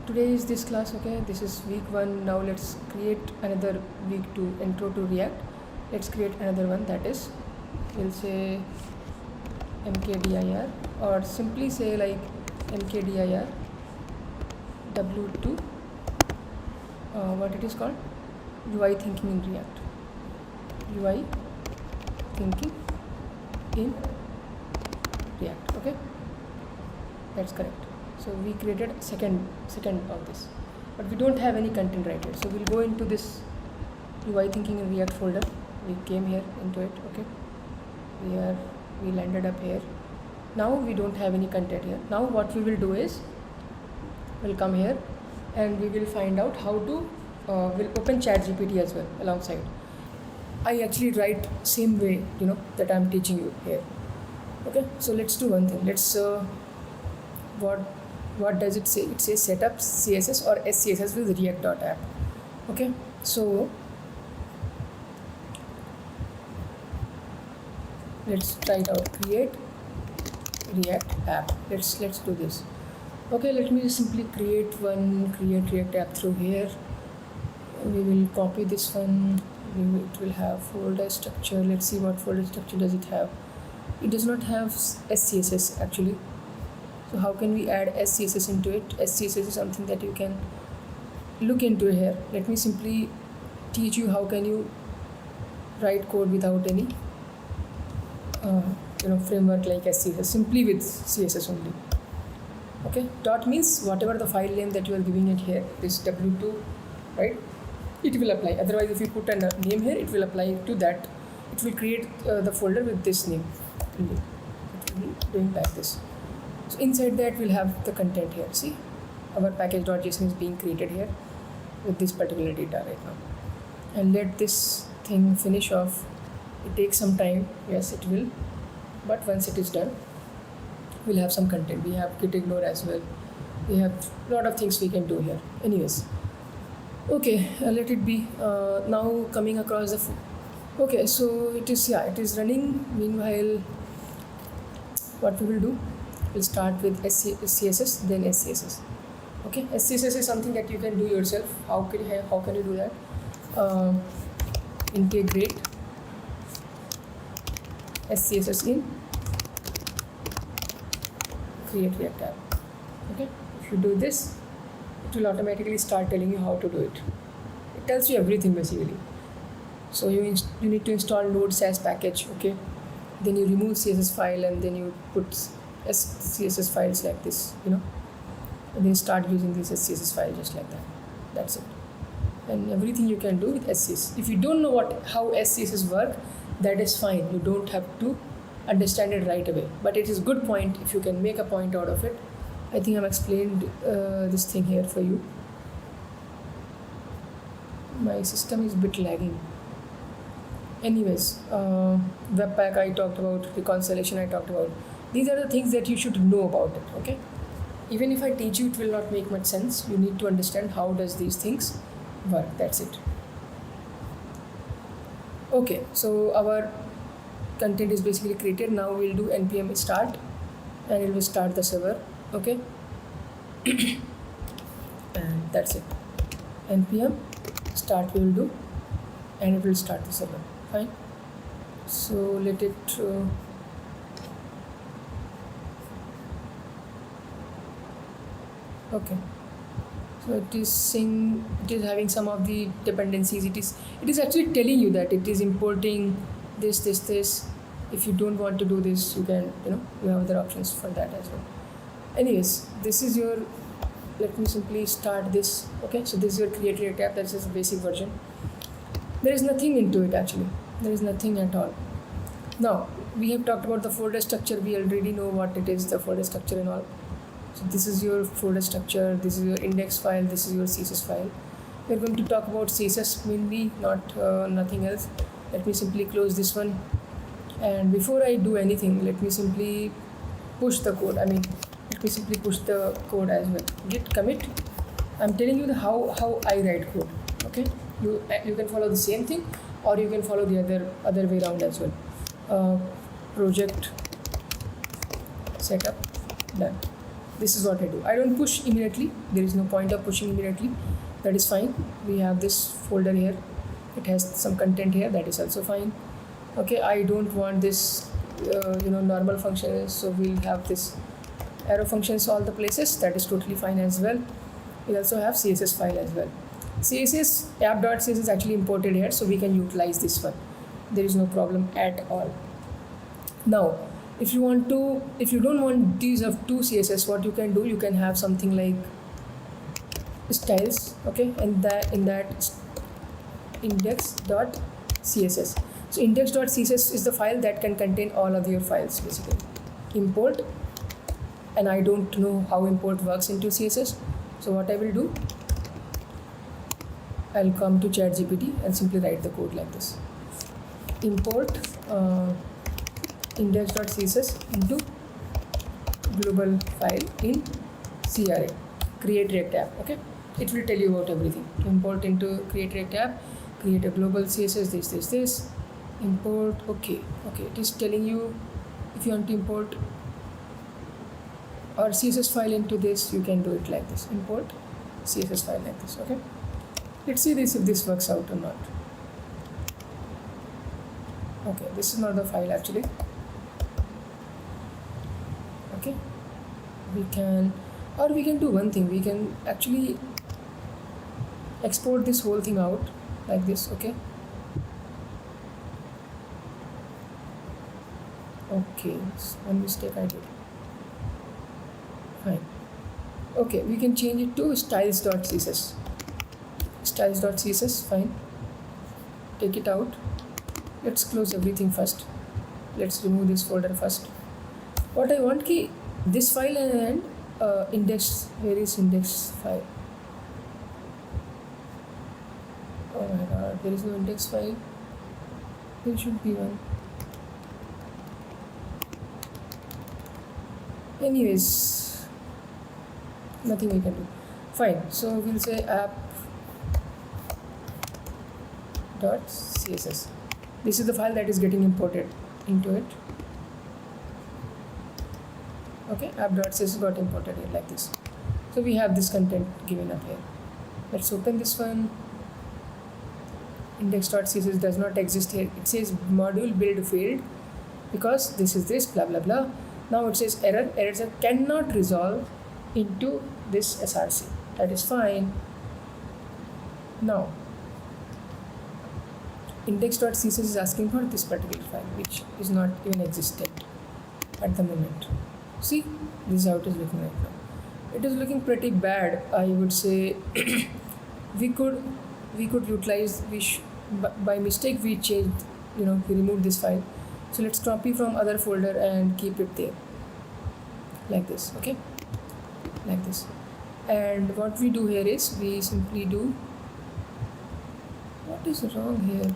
Today is this class, okay? This is week 1. Now let's create another week 2 intro to React. Let's create another one, that is, we'll say mkdir, or simply say like mkdir w2 what it is called, UI thinking in React. UI thinking in React, okay? That's correct. So we created second of this, but we don't have any content right here. So we'll go into this UI thinking in React folder. We came here into it, okay? We landed up here. Now we don't have any content here. Now what we will do is we'll come here and we will find out how to we'll open ChatGPT as well alongside. I actually write same way, that I'm teaching you here. Okay, so let's do one thing. Let's what does it say? It says setup CSS or SCSS with React.app. Okay, so let's try it out. Create React app. Let's do this. Okay, let me simply create React app through here. We will copy this one. It will have folder structure. Let's see what folder structure does it have. It does not have SCSS actually. So how can we add SCSS into it? SCSS is something that you can look into here. Let me simply teach you how can you write code without any framework like SCSS, simply with CSS only. Okay, dot means whatever the file name that you are giving it here, this w2, right? It will apply. Otherwise, if you put a name here, it will apply to that. It will create the folder with this name. It will be doing like this. So inside that we'll have the content here. See, our package.json is being created here with this particular data right now. And let this thing finish off. It takes some time. Yes, it will. But once it is done, we'll have some content. We have git ignore as well. We have a lot of things we can do here. Anyways, okay, let it be. Now coming across the okay, so it is running. Meanwhile, what we will do, we'll start with CSS, then SCSS. Okay, SCSS is something that you can do yourself. How can you do that? Integrate SCSS in create React app. Okay, if you do this, it will automatically start telling you how to do it. It tells you everything basically. So you need to install Node.js package. Okay, then you remove CSS file and then you put CSS files like this, and then start using this CSS file just like that. That's it. And everything you can do with SCSS. If you don't know how SCSS work, that is fine. You don't have to understand it right away. But it is a good point if you can make a point out of it. I think I've explained this thing here for you. My system is a bit lagging. Anyways, Webpack I talked about, reconciliation I talked about. These are the things that you should know about it, okay? Even if I teach you, it will not make much sense. You need to understand how does these things work, that's it. Okay, so our content is basically created. Now we'll do npm start and it will start the server, okay? And that's it. Npm start we will do and it will start the server, fine. So let it okay, so it is having some of the dependencies. It is actually telling you that it is importing this. If you don't want to do this, you can you have other options for that as well. Anyways, this is your, let me simply start this. Okay, so this is your create React app. That's just a basic version. There is nothing into it actually. There is nothing at all. Now we have talked about the folder structure. We already know what it is, the folder structure and all. So this is your folder structure, this is your index file, this is your CSS file. We're going to talk about CSS mainly, not nothing else. Let me simply close this one. And before I do anything, let me simply push the code. Let me simply push the code as well. Git commit. I'm telling you how I write code. Okay, you can follow the same thing, or you can follow the other way around as well. Project setup done. this is what I do. I don't push immediately. There is no point of pushing immediately. That is fine. We have this folder here. It has some content here. That is also fine. Okay, I don't want this normal functions, so we'll have this arrow functions all the places. That is totally fine as well. We also have CSS file as well. CSS app.css is actually imported here, so we can utilize this one. There is no problem at all. Now if you don't want these of two CSS, what you can do, you can have something like styles, okay, and in that index.css. So index.css is the file that can contain all of your files basically. Import, and I don't know how import works into CSS, so what I will do, I'll come to ChatGPT and simply write the code like this. Import index.css into global file in CRA, create React app. Okay, it will tell you about everything. Import into create React app, create a global CSS, this import. Okay, it is telling you if you want to import or CSS file into this, you can do it like this. Import CSS file like this. Okay, let's see this if this works out or not. Okay, this is not the file actually. Okay, we can do one thing. We can actually export this whole thing out like this. Okay, one mistake I did. Fine. Okay, we can change it to styles.css. Styles.css, fine. Take it out. Let's close everything first. Let's remove this folder first. What I want key, this file and index, where is index file? Oh my god, there is no index file. There should be one. Anyways, nothing we can do. Fine, so we'll say app.css. This is the file that is getting imported into it. Okay, app.css got imported here like this. So we have this content given up here. Let's open this one. Index.css does not exist here. It says module build failed because this is this blah blah blah. Now it says errors cannot resolve into this src. That is fine. Now index.css is asking for this particular file, which is not even existent at the moment. See, this is how it is looking right now. It is looking pretty bad, I would say. we could utilize, by mistake we changed, we removed this file. So let's copy from other folder and keep it there like this. Okay, like this. And what we do here is we simply do, what is wrong here?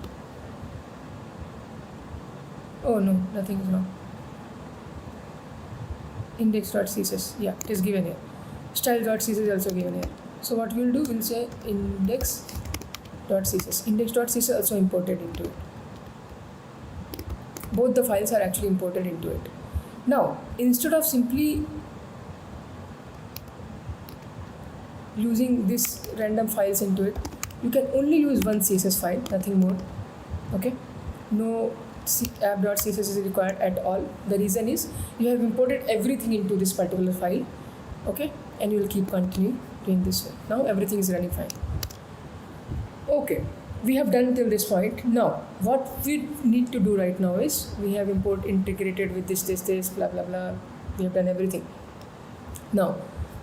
Oh no, nothing is wrong. Index.css, yeah, it is given here. Style.css is also given here. So what we'll do, we'll say index.css. Index.css is also imported into it. Both the files are actually imported into it. Now, instead of simply using this random files into it, you can only use one CSS file, nothing more. Okay, no app.css is required at all. The reason is you have imported everything into this particular file. Okay, and you will keep continuing doing this way. Now everything is running fine. Okay, we have done till this point. Now what we need to do right now is we have import integrated with this blah blah blah. We have done everything. Now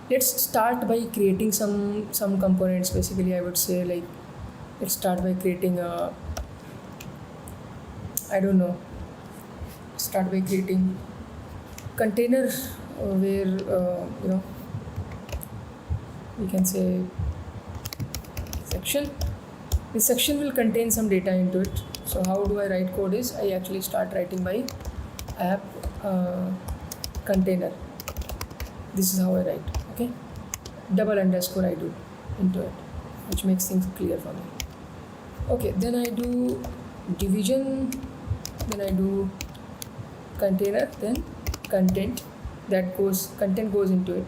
let's start by creating some components. Basically, I would say, like, let's start by creating a, I don't know, start by creating container where we can say section. This section will contain some data into it. So how do I write code is I actually start writing by app container. This is how I write. Okay, double underscore I do into it, which makes things clear for me. Okay, then I do division, then I do container, then content goes into it.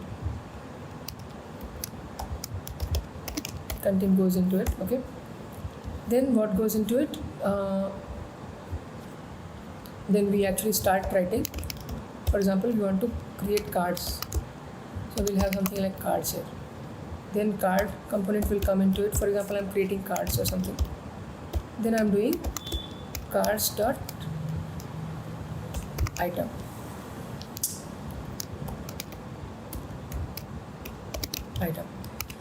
content goes into it. Okay, then what goes into it, then we actually start writing. For example, we want to create cards, so we'll have something like cards here. Then card component will come into it. For example, I'm creating cards or something. Then I'm doing cards dot item.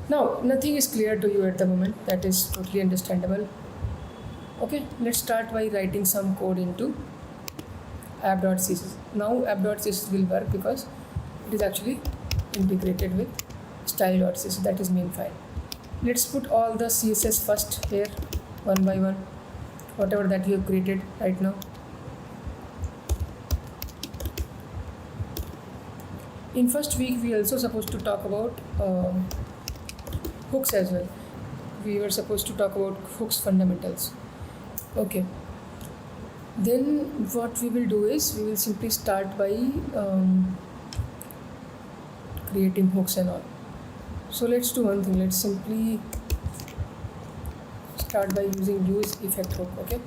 Now nothing is clear to you at the moment. That is totally understandable. Okay, let's start by writing some code into app.css. Now app.css will work because it is actually integrated with style.css, that is main file. Let's put all the CSS first here, one by one, whatever that you have created right now. In first week, we also supposed to talk about hooks as well. We were supposed to talk about hooks fundamentals. Okay. Then what we will do is we will simply start by creating hooks and all. So let's do one thing. Let's simply start by using use effect hook. Okay.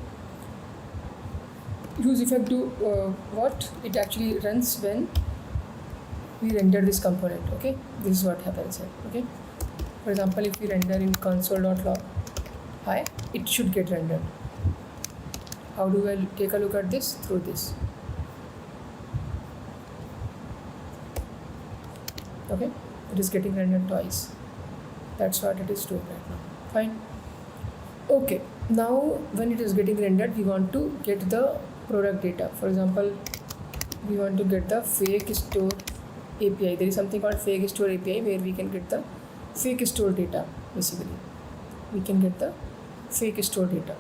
Use effect do what? It actually runs when we render this component. Okay, this is what happens here. Okay, for example, if we render in console.log hi, it should get rendered. How do I take a look at this? Through this. Okay, it is getting rendered twice. That's what it is doing right now. Fine. Okay, now when it is getting rendered, we want to get the product data. For example, we want to get the fake store API. There is something called fake store API where we can get the fake store data. Basically, we can get the fake store data.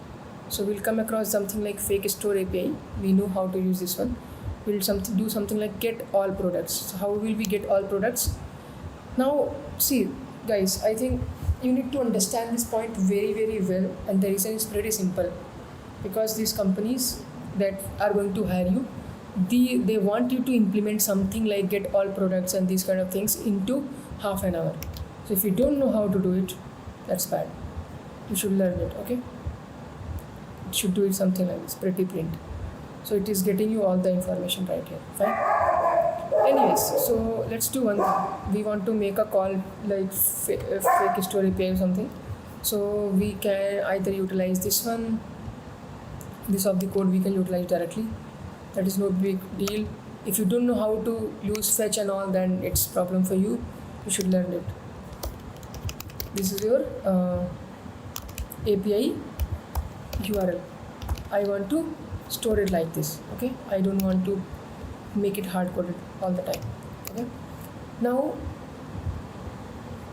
So we'll come across something like fake store API. We know how to use this one. We'll do something like get all products. So how will we get all products? Now see guys, I think you need to understand this point very, very well, and the reason is pretty simple. Because these companies that are going to hire you, they want you to implement something like get all products and these kind of things into half an hour. So if you don't know how to do it, that's bad. You should learn it. Okay, it should do it something like this, pretty print. So it is getting you all the information right here. Fine. Anyways, so let's do one thing. We want to make a call like fake store API or something. So we can either utilize this one, this of the code we can utilize directly. That is no big deal. If you don't know how to use fetch and all, then it's problem for you. You should learn it. This is your API URL. I want to store it like this. Okay, I don't want to make it hard coded all the time. Okay, now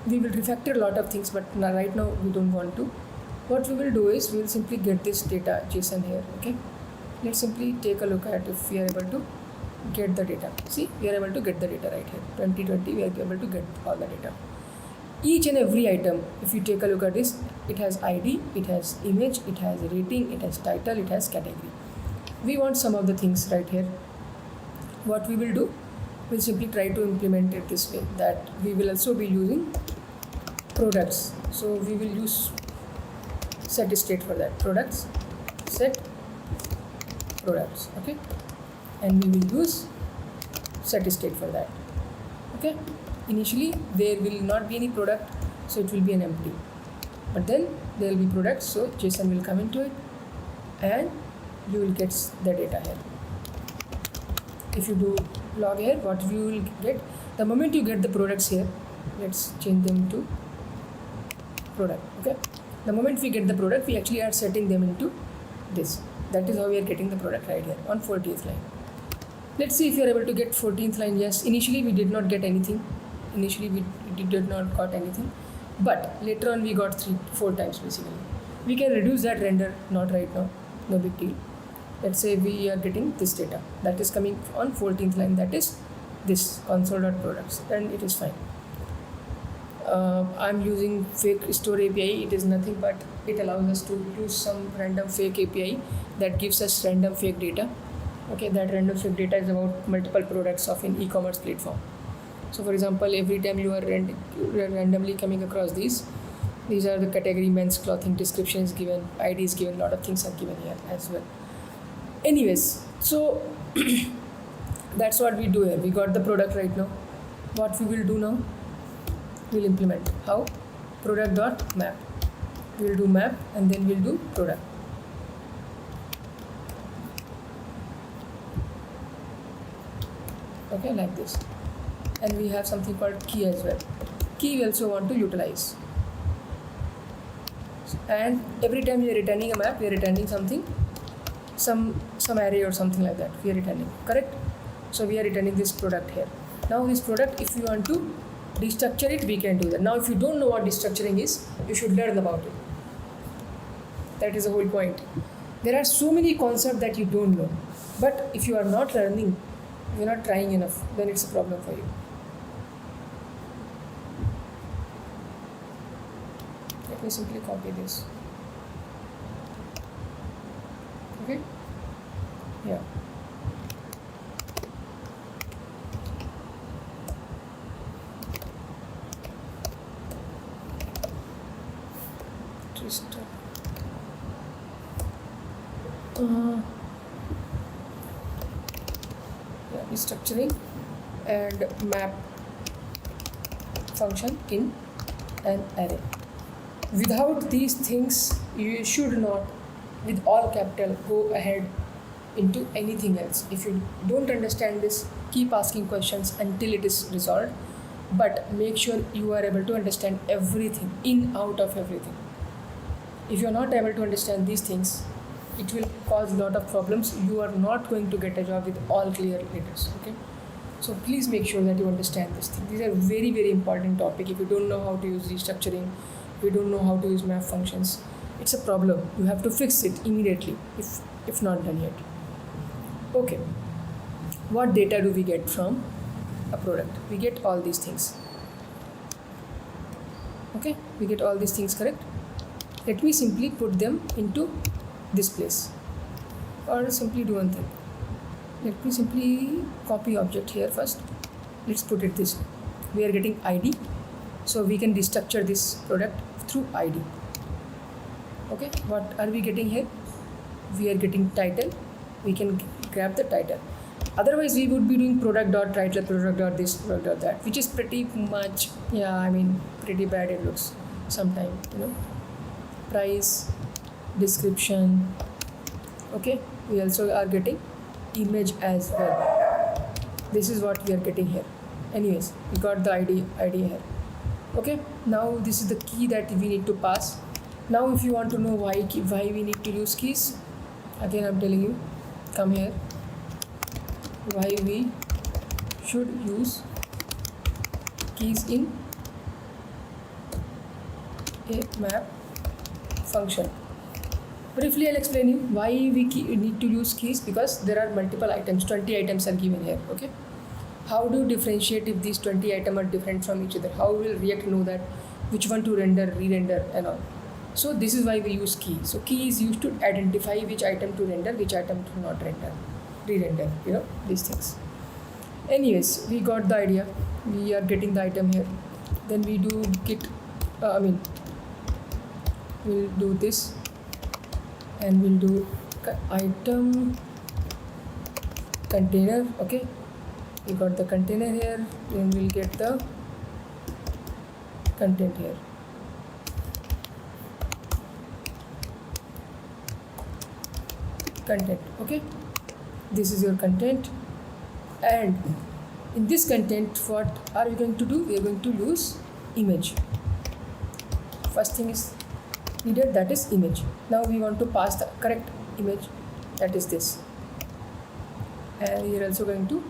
we will refactor a lot of things, but right now we don't want to. What we will do is we will simply get this data JSON here. Okay, let's simply take a look at if we are able to get the data. See, we are able to get the data right here. 2020, we are able to get all the data. Each and every item, if you take a look at this, it has ID, it has image, it has rating, it has title, it has category. We want some of the things right here. What we will do, we'll simply try to implement it this way, that we will also be using products. So we will use set state for that. Products, set products. Okay, and we will use set state for that. Okay, initially there will not be any product, so it will be an empty, but then there will be products, so JSON will come into it and you will get the data here. If you do log here, what you will get, the moment you get the products here, let's change them to product. Okay, the moment we get the product, we actually are setting them into this. That is how we are getting the product right here on 14th line. Let's see if you are able to get 14th line. Yes, initially we did not get anything. Initially we did not got anything, but later on we got 3-4 times basically. We can reduce that render, not right now, no big deal. Let's say we are getting this data that is coming on 14th line, that is this console.products, then it is fine. I'm using fake store API. It is nothing but it allows us to use some random fake API that gives us random fake data. Okay, that random fake data is about multiple products of an e-commerce platform. So for example, every time you are randomly coming across these, These are the category, men's clothing, description is given, ID is given, a lot of things are given here as well. Anyways, so that's what we do here. We got the product right now. What we will do now, we'll implement how product dot map. We'll do map and then we'll do product. Okay, like this. And we have something called key as well. Key we also want to utilize. And every time we are returning a map, we are returning something, some array or something like that. We are returning, correct? So we are returning this product here. Now this product, if you want to destructure it, we can do that. Now if you don't know what destructuring is, you should learn about it. That is the whole point. There are so many concepts that you don't know, but if you are not learning, you're not trying enough, then it's a problem for you. Let me simply copy this. Okay? Yeah. Twister. Destructuring and map function in an array. Without these things, you should not, with all capital, go ahead into anything else. If you don't understand this, keep asking questions until it is resolved, but make sure you are able to understand everything, in, out of everything. If you are not able to understand these things, it will cause a lot of problems. You are not going to get a job with all clear letters. Okay, so please make sure that you understand this thing. These are very, very important topic. If you don't know how to use restructuring, if you don't know how to use map functions, it's a problem. You have to fix it immediately if not done yet. Okay, what data do we get from a product? We get all these things. Okay, we get all these things, correct? Let me simply put them into this place, or simply do one thing. Let me simply copy object here first. Let's put it this way. We are getting ID, so we can destructure this product through ID. Okay, what are we getting here? We are getting title. We can grab the title. Otherwise, we would be doing product dot title, product dot this, product dot that, which is pretty much, pretty bad it looks sometime, Price, description. Okay, we also are getting image as well. This is what we are getting here. Anyways, we got the ID here. Okay, now this is the key that we need to pass. Now if you want to know why we need to use keys, again I'm telling you, come here, why we should use keys in a map function. Briefly, I'll explain you why we need to use keys, because there are multiple items, 20 items are given here. Okay, how do you differentiate if these 20 items are different from each other? How will React know that which one to render, re-render and all? So this is why we use key. So key is used to identify which item to render, which item to not render, re-render, these things. Anyways, we got the idea. We are getting the item here. Then we do git, we'll do this, and we'll do item container. Okay, we got the container here, then we'll get the content here. Content. Okay, this is your content, and in this content, what are we going to do? We are going to use image. First thing is needed, that is image. Now we want to pass the correct image, that is this, and we are also going to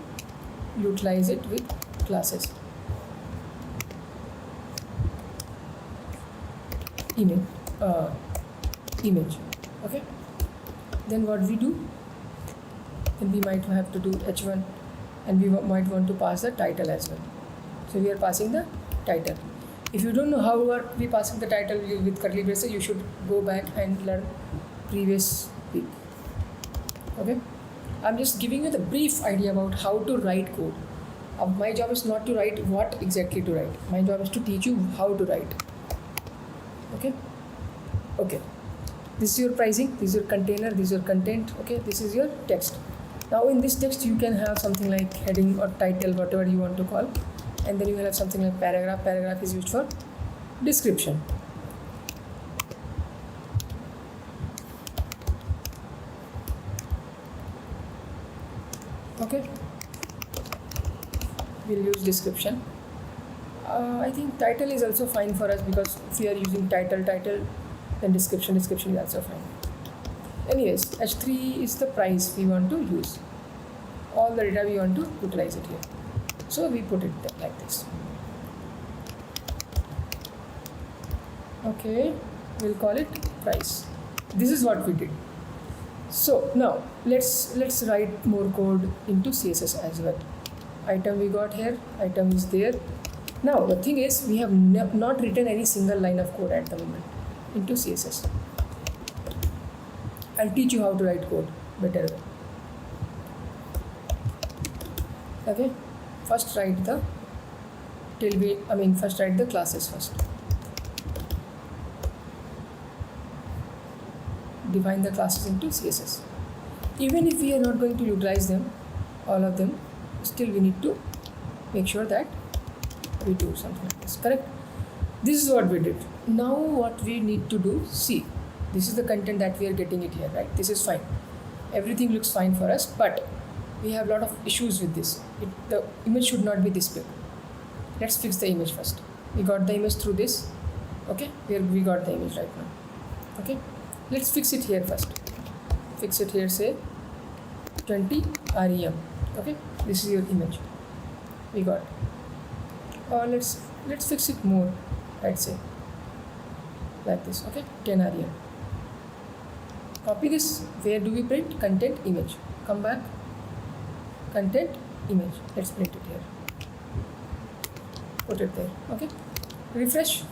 utilize it with classes. Image. Okay, then what we do, then we might have to do h1, and we might want to pass the title as well. So we are passing the title. If you don't know how we are passing the title with curly braces, you should go back and learn previous week. Okay, I'm just giving you the brief idea about how to write code. My job is not to write what exactly to write. My job is to teach you how to write. Okay, this is your pricing, this is your container, this is your content. Okay, this is your text. Now in this text you can have something like heading or title, whatever you want to call, and then you will have something like paragraph. Paragraph is used for description. Okay, we'll use description. I think title is also fine for us, because if we are using title, then description is also fine. Anyways, H3 is the price we want to use. All the data we want to utilize it here. So we put it like this. Okay, we'll call it price. This is what we did. So now let's write more code into CSS as well. Item we got here, item is there. Now the thing is, we have not written any single line of code at the moment into CSS. I'll teach you how to write code better. Okay, first write the first write the classes first. Define the classes into CSS. Even if we are not going to utilize them, all of them, still we need to make sure that we do something like this. Correct? This is what we did. Now what we need to do, see, this is the content that we are getting it here, right? This is fine. Everything looks fine for us, but we have a lot of issues with this. The image should not be this big. Let's fix the image first. We got the image through this. Okay, we got the image right now. Okay, let's fix it here first. Fix it here, say 20 rem. Okay, this is your image we got. Or let's fix it more. I'd say like this. Okay, 10 rem. Copy this. Where do we print? Content, image. Come back. Content, image. Let's print it here. Put it there. Okay, refresh.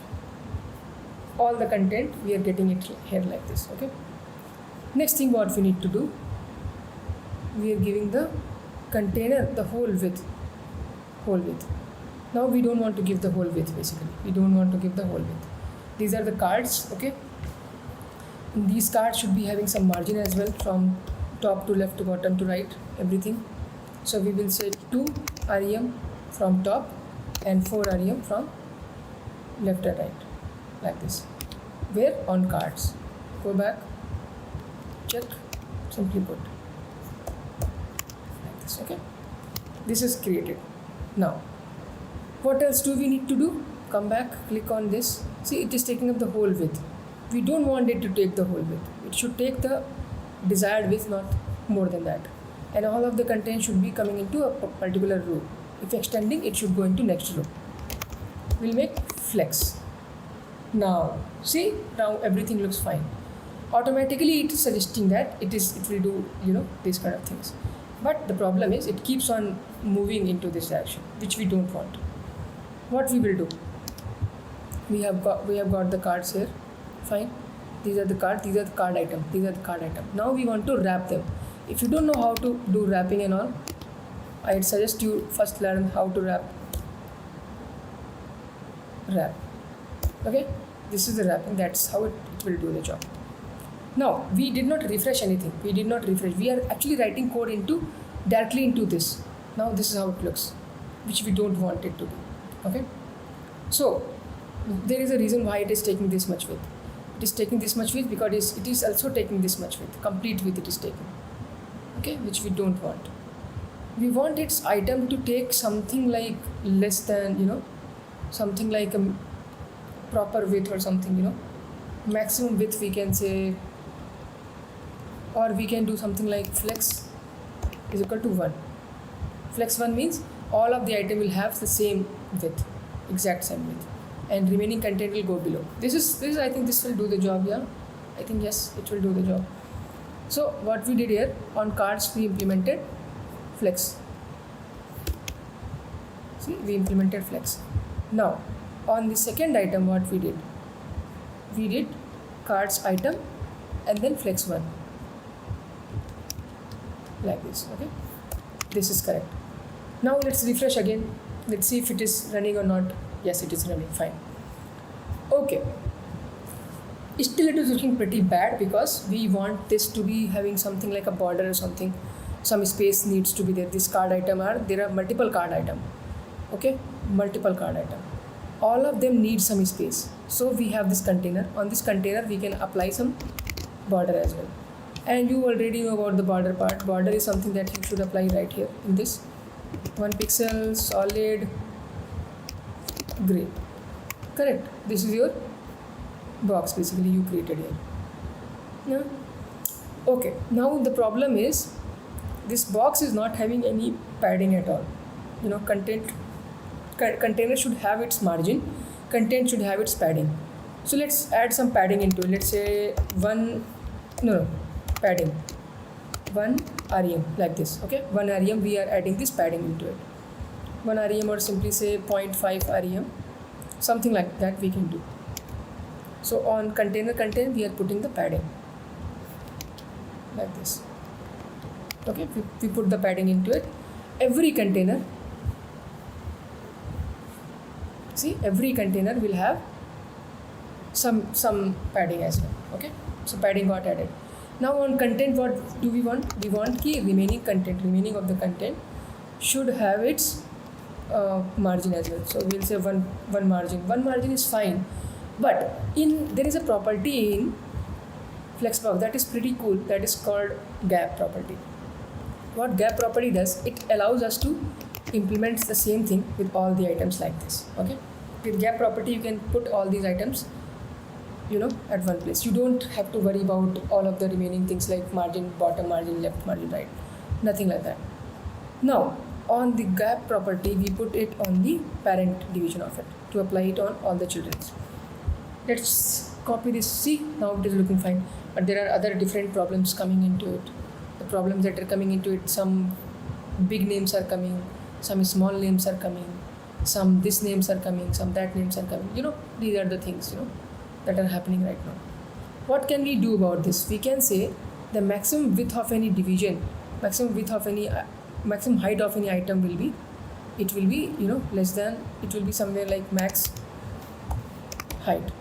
All the content we are getting it here like this. Okay, next thing what we need to do, we are giving the container the whole width. Now we don't want to give the whole width. Basically we don't want to give the whole width. These are the cards. Okay, and these cards should be having some margin as well, from top to left to bottom to right, everything. So we will say 2 rem from top and 4 rem from left and right, like this. Where? On cards. Go back, check, simply put like this. Okay, this is created. Now what else do we need to do? Come back, click on this. See, it is taking up the whole width. We don't want it to take the whole width. It should take the desired width, not more than that. And all of the content should be coming into a particular row. If extending, it should go into next row. We'll make flex. Now see, now everything looks fine. Automatically it is suggesting that it will do these kind of things. But the problem is, it keeps on moving into this direction, which we don't want. What we will do, we have got the cards here. Fine, these are the cards, these are the card item, these are the card item. Now we want to wrap them. If you don't know how to do wrapping and all, I'd suggest you first learn how to wrap. Okay, this is the wrapping. That's how it will do the job. Now we did not refresh anything. We are actually writing code directly into this. Now this is how it looks, which we don't want it to do. Okay, so there is a reason why it is taking this much width. It is taking this much width because it is also taking this much width. Complete width it is taking. Okay, which we don't want. We want its item to take something like less than something like a proper width or something. Maximum width we can say, or we can do something like flex is equal to 1. Flex 1 means all of the item will have the same width, exact same width, and remaining content will go below. This is I think this will do the job. Yeah, I think yes, it will do the job. So what we did here, on cards we implemented flex. See, we implemented flex. Now on the second item, what we did cards item and then flex 1, like this. Okay, this is correct. Now let's refresh again. Let's see if it is running or not. Yes, it is running fine. Okay, Still it is looking pretty bad because we want this to be having something like a border or something. Some space needs to be there. This card item there are multiple card item. Okay, multiple card item. All of them need some space. So we have this container. On this container we can apply some border as well. And you already know about the border part. Border is something that you should apply right here in this 1 pixel solid gray. Correct. This is your box basically you created here. Yeah. Okay. Now the problem is this box is not having any padding at all. You know, container should have its margin. Content should have its padding. So let's add some padding into it. Let's say padding 1 rem like this. Okay, 1 rem we are adding this padding into it. 1 rem or simply say 0.5 rem, something like that we can do. So on container content we are putting the padding like this. Okay, we put the padding into it. Every container, see, every container will have some padding as well. Okay, so padding got added. Now on content, what do we want? We want the remaining of the content should have its margin as well. So we'll say one margin. One margin is fine, but there is a property in Flexbox that is pretty cool. That is called gap property. What gap property does? It allows us to implement the same thing with all the items like this. Okay, with gap property you can put all these items, you know, at one place. You don't have to worry about all of the remaining things like margin bottom, margin left, margin right, nothing like that. Now on the gap property we put it on the parent division of it to apply it on all the children. Let's copy this. See, now it is looking fine, but there are other different problems coming into it. The problems that are coming into it, some big names are coming, some small names are coming, some this names are coming, some that names are coming. You know, these are the things, you know, that are happening right now. What can we do about this? We can say the maximum width of any division, maximum height of any item will be, it will be, you know, less than, it will be somewhere like max height.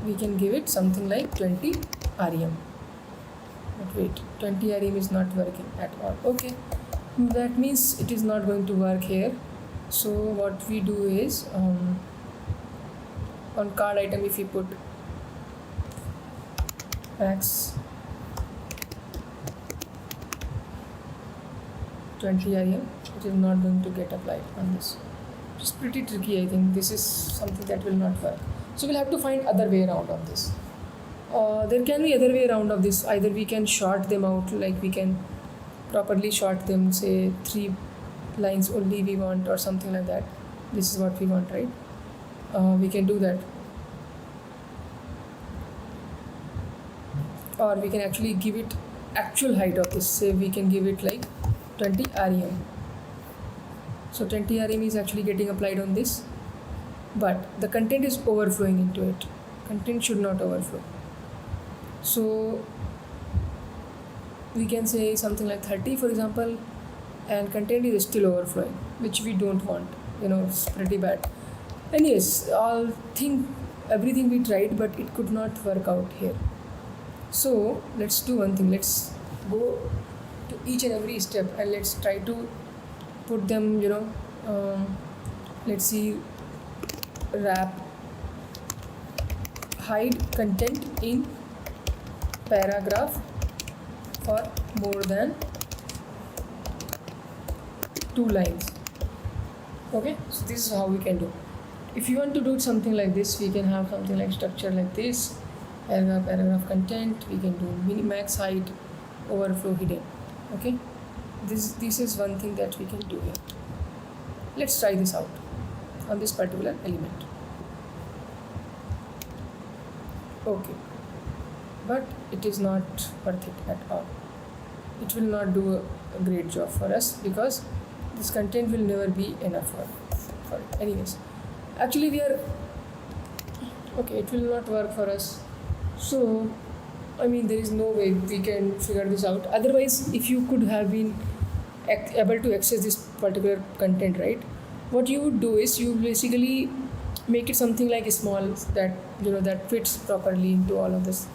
We can give it something like 20 rem. But wait, 20 rem is not working at all. Okay, that means it is not going to work here. So what we do is on card item, if we put max 20 rem, it is not going to get applied on this. It's pretty tricky. I think this is something that will not work. So we'll have to find other way around of this. There can be other way around of this. Either we can short them out, like we can properly short them, say 3 lines only we want or something like that. This is what we want, right? We can do that. Or we can actually give it actual height of this. Say we can give it like 20 rem. So 20 rem is actually getting applied on this, but the content is overflowing into it. Content should not overflow. So we can say something like 30 for example, and content is still overflowing, which we don't want. You know, it's pretty bad. And yes, everything we tried, but it could not work out here. So let's do one thing. Let's go to each and every step and let's try to put them, you know, let's see, wrap hide content in paragraph for more than 2 lines. Okay, so this is how we can do. If you want to do something like this, we can have something like structure like this, paragraph content. We can do max height, overflow hidden. Okay, this is one thing that we can do here. Let's try this out on this particular element. Okay, but it is not worth it at all. It will not do a great job for us because this content will never be enough for it. Anyways, actually it will not work for us. So I mean, there is no way we can figure this out. Otherwise, if you could have been able to access this particular content, right, what you would do is you basically make it something like small, that that fits properly into all of this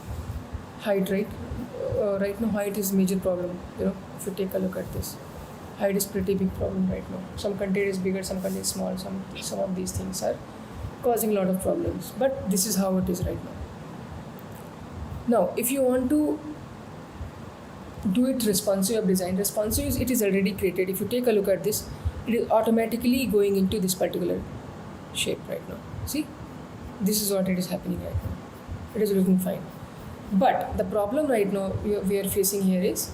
height, right? Right now height is major problem. If you take a look at this, height is pretty big problem right now. Some content is bigger, some content is small, some of these things are causing a lot of problems, but this is how it is right now. Now if you want to do it responsive of design, responsive is, it is already created. If you take a look at this, it is automatically going into this particular shape right now. See, this is what it is happening right now. It is looking fine, but the problem right now we are facing here is,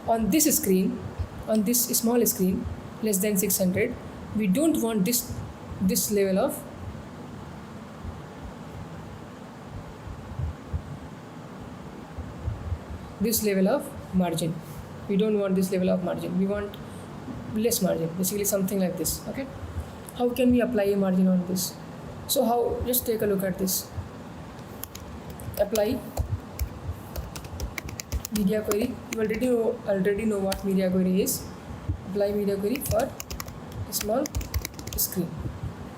on this screen, on this small screen less than 600, we don't want this level of margin. We don't want this level of margin. We want less margin, basically something like this. Okay, how can we apply a margin on this? So how, just take a look at this. Apply media query. You already know what media query is. Apply media query for a small screen.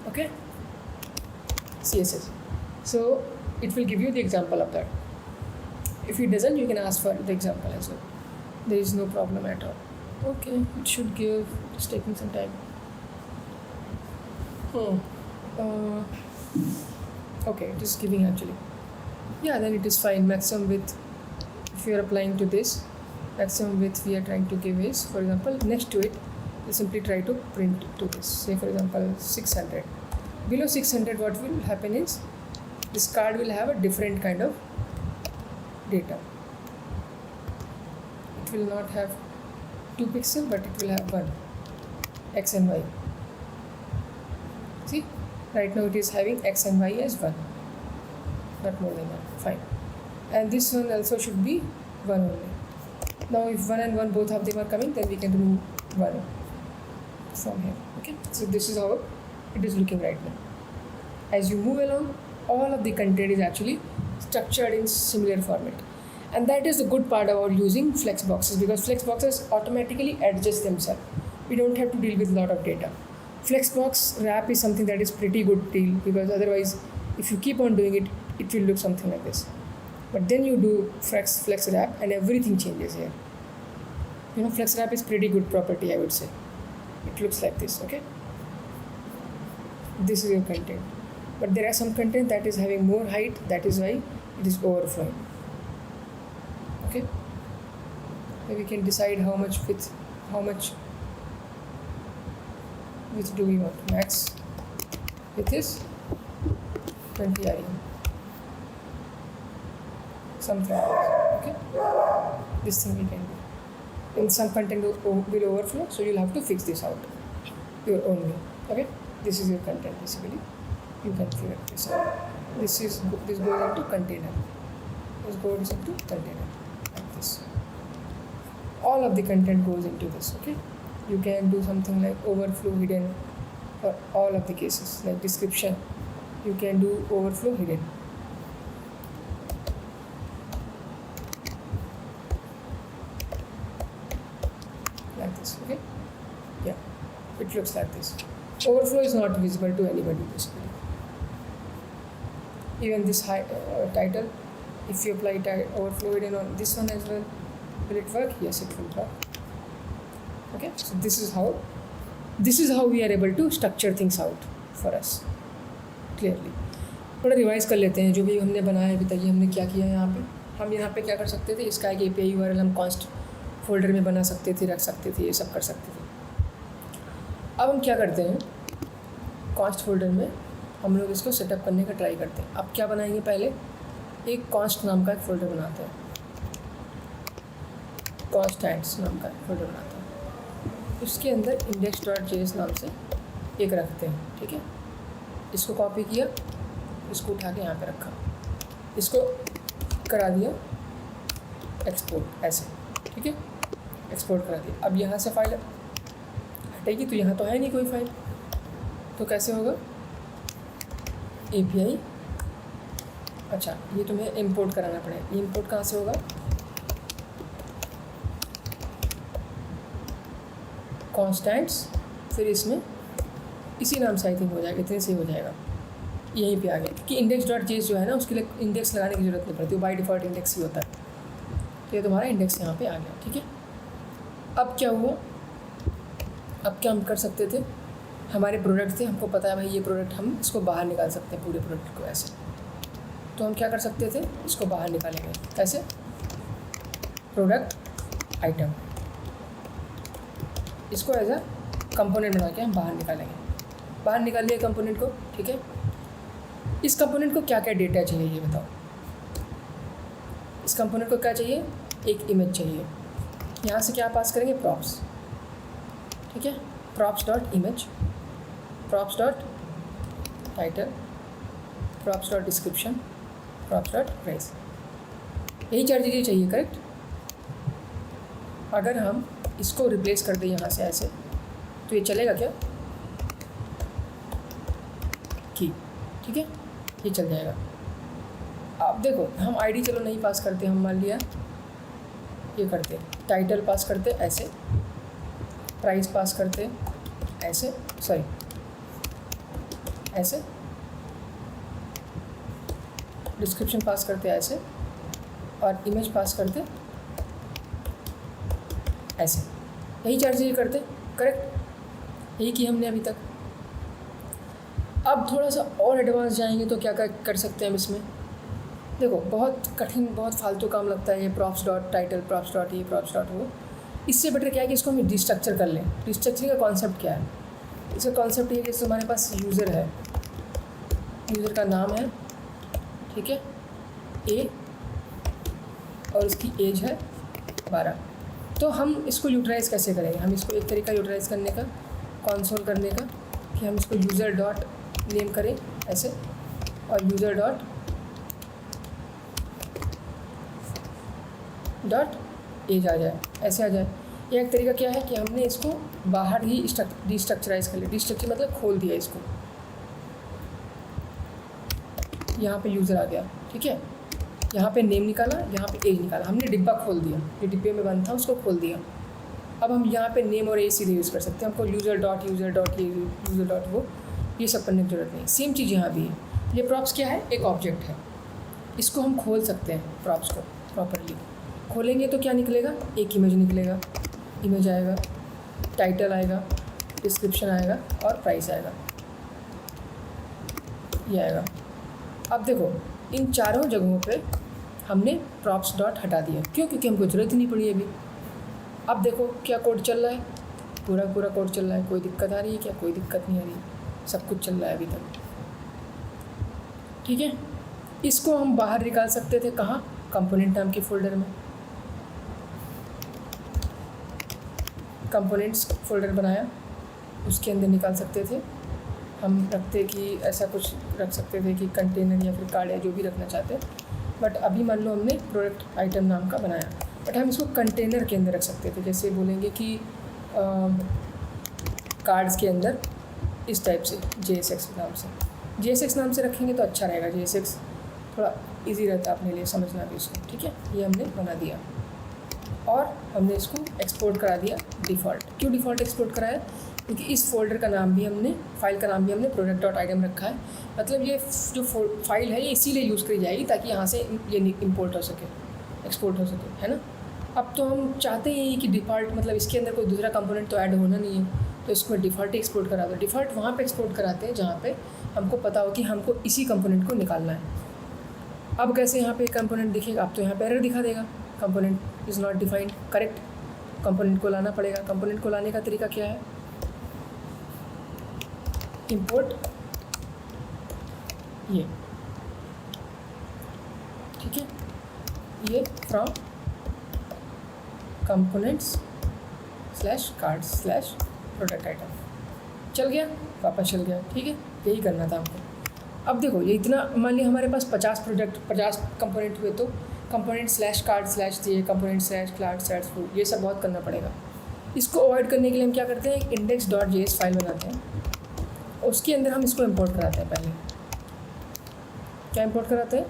Okay, CSS. So it will give you the example of that. If it doesn't, you can ask for the example as well. There is no problem at all. Okay, it should give. It's taking some time. Okay, it is giving actually. Yeah, then it is fine. Maximum width, if you are applying to this, maximum width we are trying to give is, for example, next to it, you simply try to print to this. Say for example 600. Below 600, what will happen is, this card will have a different kind of data. It will not have 2 pixels, but it will have 1, X and Y. See, right now it is having X and Y as 1, not more than 1. Fine. And this one also should be 1 only. Now if 1 and 1 both of them are coming, then we can remove 1 from here. Okay, so this is how it is looking right now. As you move along, all of the content is actually structured in similar format, and that is the good part about using flexboxes, because flexboxes automatically adjust themselves. We don't have to deal with a lot of data. Flexbox wrap is something that is pretty good deal, because otherwise if you keep on doing it, it will look something like this. But then you do flex wrap and everything changes here. Flex wrap is pretty good property, I would say. It looks like this. Okay, this is your content, but there are some content that is having more height, that is why it is overflowing. Okay, so we can decide how much width do we want. Max width is 20 rem, something like this. Okay, this thing we can do. In some content will overflow, so you'll have to fix this out your own way. Okay, this is your content basically. You can figure this out. This goes into container. This goes into container like this. All of the content goes into this. Okay, you can do something like overflow hidden for all of the cases. Like description, you can do overflow hidden. Like this. Okay, yeah, it looks like this. Overflow is not visible to anybody basically. Even this title, if you apply overflow hidden on this one as well, will it work? Yes, it will work. Okay, so this is how we are able to structure things out for us clearly. थोड़ा revise कर लेते हैं जो भी हमने बनाया है। बताइए हमने क्या किया है यहाँ पे। हम यहाँ पे क्या कर सकते थे, इसका एक API URL हम कॉन्स्ट फोल्डर में बना सकते थे, रख सकते थे, ये सब कर सकते थे। अब हम क्या करते हैं, कॉन्स्ट फोल्डर में हम लोग इसको सेटअप करने का ट्राई करते हैं। अब क्या बनाएंगे, पहले एक कॉन्स्ट नाम का एक फ़ोल्डर बनाते हैं, कॉन्स्टेंट्स नाम का एक फोल्डर बनाते हैं। उसके अंदर index.js नाम से एक रखते हैं। ठीक है, इसको कॉपी किया, इसको उठा के यहाँ पे रखा, इसको करा दिया एक्सपोर्ट ऐसे। ठीक है, एक्सपोर्ट करा दिया। अब यहाँ से फाइल हटेगी तो यहाँ तो है नहीं कोई फाइल, तो कैसे होगा, API। अच्छा, ये तुम्हें इंपोर्ट कराना पड़ेगा। इंपोर्ट कहाँ से होगा, कॉन्स्टेंट्स, फिर इसमें इसी नाम से आई थिंक हो जाएगा, इतने से हो जाएगा, यहीं पे आ गया। क्योंकि इंडेक्स डॉट जेएस जो है ना उसके लिए इंडेक्स लगाने की ज़रूरत नहीं पड़ती, वो बाई डिफ़ॉल्ट इंडेक्स ही होता है। तो ये तुम्हारा इंडेक्स यहाँ पे आ गया, ठीक है। अब क्या हुआ, अब क्या हम कर सकते थे, हमारे प्रोडक्ट थे, हमको पता है भाई ये प्रोडक्ट, हम इसको बाहर निकाल सकते हैं पूरे प्रोडक्ट को ऐसे। तो हम क्या कर सकते थे, इसको बाहर निकालेंगे कैसे, प्रोडक्ट आइटम, इसको एज अ कंपोनेंट बना के हम बाहर निकालेंगे। बाहर निकाल लिया कंपोनेंट को, ठीक है। इस कंपोनेंट को क्या क्या डेटा चाहिए ये बताओ। इस कंपोनेंट को क्या चाहिए, एक इमेज चाहिए। यहाँ से क्या पास करेंगे, प्रॉप्स, ठीक है। Props dot image, props dot title, props dot description, props dot price, यही 4 चीज़ें चाहिए, करेक्ट। अगर हम इसको रिप्लेस कर दें यहाँ से ऐसे, तो ये चलेगा क्या, ठीक है, ये चल जाएगा। अब देखो हम आईडी चलो नहीं पास करते, हम मान लिया ये करते, टाइटल पास करते ऐसे, प्राइस पास करते ऐसे, सॉरी ऐसे, डिस्क्रिप्शन पास करते ऐसे, और इमेज पास करते ऐसे, यही 4 चीज़ें करते, करेक्ट। यही की हमने अभी तक। अब थोड़ा सा और एडवांस जाएंगे तो क्या कर सकते हैं हम इसमें। देखो बहुत कठिन, बहुत फालतू काम लगता है ये props dot title, props dot ये, प्रॉप्स डॉट वो। इससे बेटर क्या है कि इसको हम डिस्ट्रक्चर कर लें। डिस्ट्रक्चरिंग का कॉन्सेप्ट क्या है, इसका कॉन्सेप्ट ये है कि हमारे पास यूज़र है, यूज़र का नाम है, ठीक है, ए, और उसकी एज है 12। तो हम इसको यूटिलाइज़ कैसे करेंगे, हम इसको एक तरीका यूटिलाइज़ करने का, कंसोल करने का, कि हम इसको यूज़र डॉट नेम करें ऐसे, और यूज़र डॉट एज आ जाए, ऐसे आ जाए। ये एक तरीका क्या है कि हमने इसको बाहर ही डिस्ट्रक्चराइज कर लिया। डिस्ट्रक्चर मतलब खोल दिया इसको, यहाँ पे यूज़र आ गया, ठीक है, यहाँ पे नेम निकाला, यहाँ पे एज निकाला, हमने डिब्बा खोल दिया, ये डिब्बे में बंद था उसको खोल दिया। अब हम यहाँ पे नेम और एज सीधे यूज़ कर सकते हैं, हमको यूज़र डॉट ये, यूज़र डॉट वो, ये सब करने की ज़रूरत नहीं। सेम चीज़ यहाँ भी है। ये प्रॉप्स क्या है, एक ऑब्जेक्ट है, इसको हम खोल सकते हैं। प्रॉप्स को प्रॉपरली खोलेंगे तो क्या निकलेगा, एक इमेज निकलेगा, इमेज आएगा, टाइटल आएगा, डिस्क्रिप्शन आएगा, और प्राइस आएगा, ये आएगा। अब देखो इन चारों जगहों पे हमने प्रॉप्स डॉट हटा दिया, क्यों, क्योंकि हमको ज़रूरत ही नहीं पड़ी अभी। अब देखो क्या कोड चल रहा है, पूरा कोड चल रहा है, कोई दिक्कत आ रही है क्या, कोई दिक्कत नहीं आ रही, सब कुछ चल रहा है अभी तक, ठीक है। इसको हम बाहर निकाल सकते थे, कहाँ, कंपोनेंट नाम के फोल्डर में। कंपोनेंट्स फोल्डर बनाया, उसके अंदर निकाल सकते थे हम, रखते कि ऐसा कुछ रख सकते थे कि कंटेनर या फिर कार्ड या जो भी रखना चाहते। बट अभी मान लो हमने प्रोडक्ट आइटम नाम का बनाया, बट हम इसको कंटेनर के अंदर रख सकते थे। जैसे बोलेंगे कि कार्ड्स के अंदर इस टाइप से JSX नाम से, JSX नाम से रखेंगे तो अच्छा रहेगा। JSX थोड़ा इजी रहता है अपने लिए समझना भी उसको, ठीक है। ये हमने बना दिया और हमने इसको एक्सपोर्ट करा दिया डिफ़ॉल्ट। क्यों डिफ़ॉल्ट एक्सपोर्ट कराया, क्योंकि इस फोल्डर का नाम भी हमने, फाइल का नाम भी हमने प्रोडक्ट डॉट आइटम रखा है। मतलब ये जो फाइल है ये इसीलिए यूज़ करी जाएगी ताकि यहाँ से ये इंपोर्ट हो सके, एक्सपोर्ट हो सके, है ना। अब तो हम चाहते ही कि डिफ़ॉल्ट, मतलब इसके अंदर कोई दूसरा कंपोनेंट तो ऐड होना नहीं है, तो इसको डिफ़ॉल्ट एक्सपोर्ट करा दो। डिफ़ॉल्ट वहाँ पे एक्सपोर्ट कराते हैं जहाँ पे हमको पता हो कि हमको इसी कंपोनेंट को निकालना है। अब कैसे यहाँ पे कंपोनेंट दिखेगा, अब तो यहाँ पे एरर दिखा देगा, component is not defined, correct. Component को लाना पड़ेगा। कंपोनेंट को लाने का तरीका क्या है, इंपोर्ट ये, ठीक है, ये from components /cards /product item चल गया, वापस चल गया, ठीक है। यही करना था हमको। अब देखो ये इतना, मान लिया हमारे पास 50 कंपोनेंट हुए तो कंपोनेंट /cards /ये कंपोनेंट /cards /वो, ये सब बहुत करना पड़ेगा। इसको अवॉइड करने के लिए हम क्या करते हैं, एक index.js फाइल बनाते हैं, उसके अंदर हम इसको इंपोर्ट कराते हैं। पहले क्या इंपोर्ट कराते हैं,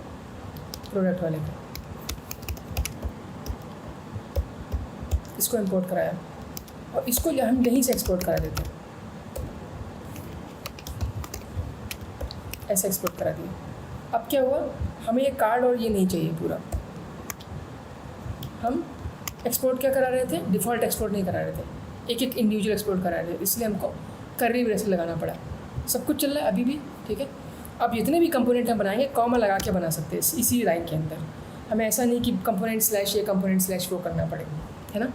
प्रोडक्ट वाले को, इसको इंपोर्ट कराया और इसको हम यहीं से एक्सपोर्ट करा देते हैं। ऐसा एक्सपोर्ट करा दिया। अब क्या हुआ, हमें ये कार्ड और ये नहीं चाहिए पूरा, हम एक्सपोर्ट क्या करा रहे थे, डिफ़ॉल्ट एक्सपोर्ट नहीं करा रहे थे, एक एक इंडिविजुअल एक्सपोर्ट करा रहे थे, इसलिए हमको कर्ली ब्रेसेस लगाना पड़ा। सब कुछ चल रहा है अभी भी, ठीक है। अब जितने भी कंपोनेंट हम बनाएंगे कॉमा लगा के बना सकते हैं इसी लाइन के अंदर, हमें ऐसा नहीं कि कंपोनेंट स्लैश ये कंपोनेंट स्लैश वो करना पड़ेगा, है ना।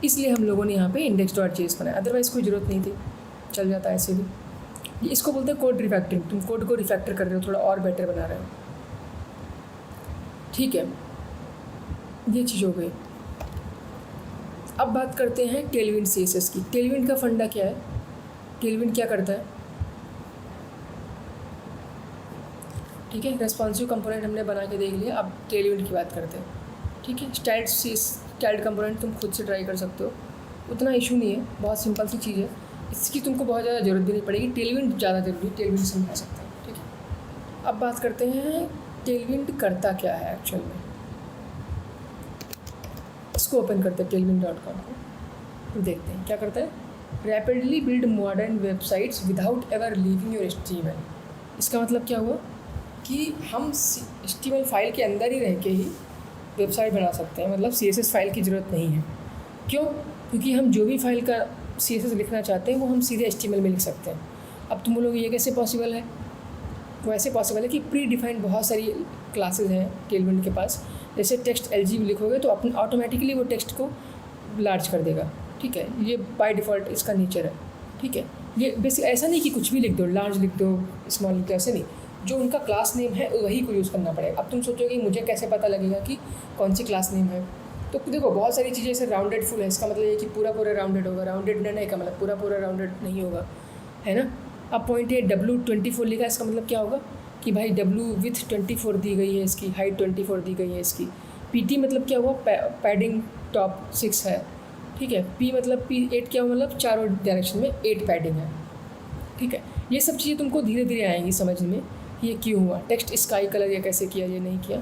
इसलिए हम लोगों ने यहाँ पे index.js बनाया, अदरवाइज़ कोई ज़रूरत नहीं थी, चल जाता है ऐसे भी। इसको बोलते हैं कोड रिफैक्टरिंग, तुम कोड को रिफैक्टर कर रहे हो, थोड़ा और बेटर बना रहे हो, ठीक है। ये चीज़ हो गई। अब बात करते हैं टेलविंड CSS की। टेलविंड का फंडा क्या है, टेलविंड क्या करता है, ठीक है। रेस्पॉन्सिव कंपोनेंट हमने बना के देख लिया, अब टेलविंड की बात करते हैं, ठीक है। स्टाइल्ड कंपोनेंट तुम खुद से ट्राई कर सकते हो, उतना इशू नहीं है, बहुत सिंपल सी चीज़ है, इसकी तुमको बहुत ज़्यादा ज़रूरत भी नहीं पड़ेगी। टेलविंड ज़्यादा जरूरी है, टेलविंड समझा सकते हैं, ठीक है। अब बात करते हैं टेलविंड करता क्या है एक्चुअल में। इसको ओपन करते हैं tailwind.com को, फिर देखते हैं क्या करता है। Rapidly build modern websites without ever leaving your HTML। इसका मतलब क्या हुआ कि हम HTML फाइल के अंदर ही रह के ही वेबसाइट बना सकते हैं, मतलब CSS फाइल की ज़रूरत नहीं है। क्यों, क्योंकि हम जो भी फाइल का CSS लिखना चाहते हैं वो हम सीधे HTML में लिख सकते हैं। अब तुम बोलोगे ये कैसे पॉसिबल है, वो ऐसे पॉसिबल है कि प्री डिफाइंड बहुत सारी क्लासेस हैं टेलविंड के पास। जैसे टेक्स्ट LG लिखोगे तो अपन ऑटोमेटिकली वो टेक्स्ट को लार्ज कर देगा, ठीक है, ये बाय डिफ़ॉल्ट इसका नेचर है, ठीक है। ये बेसिक ऐसा नहीं कि कुछ भी लिख दो, लार्ज लिख दो, स्मॉल लिख दो, ऐसे नहीं, जो उनका क्लास नेम है वही को यूज़ करना पड़ेगा। अब तुम सोचोगे मुझे कैसे पता लगेगा कि कौन सी क्लास नेम है, तो देखो बहुत सारी चीज़ें जैसे राउंडेड फुल है, इसका मतलब ये कि पूरा राउंडेड होगा, राउंडेड नन है का मतलब पूरा राउंडेड नहीं होगा, है ना। अब पॉइंट है W24 लिखा है, इसका मतलब क्या होगा कि भाई W विथ 24 दी गई है, इसकी हाइट 24 दी गई है इसकी। PT मतलब क्या हुआ, पैडिंग टॉप 6 है, ठीक है। P मतलब P8 क्या हुआ, मतलब चारों डायरेक्शन में 8 पैडिंग है, ठीक है। ये सब चीज़ें तुमको धीरे धीरे आएंगी समझ में, ये क्यों हुआ, टेक्स्ट स्काई कलर ये कैसे किया, ये नहीं किया।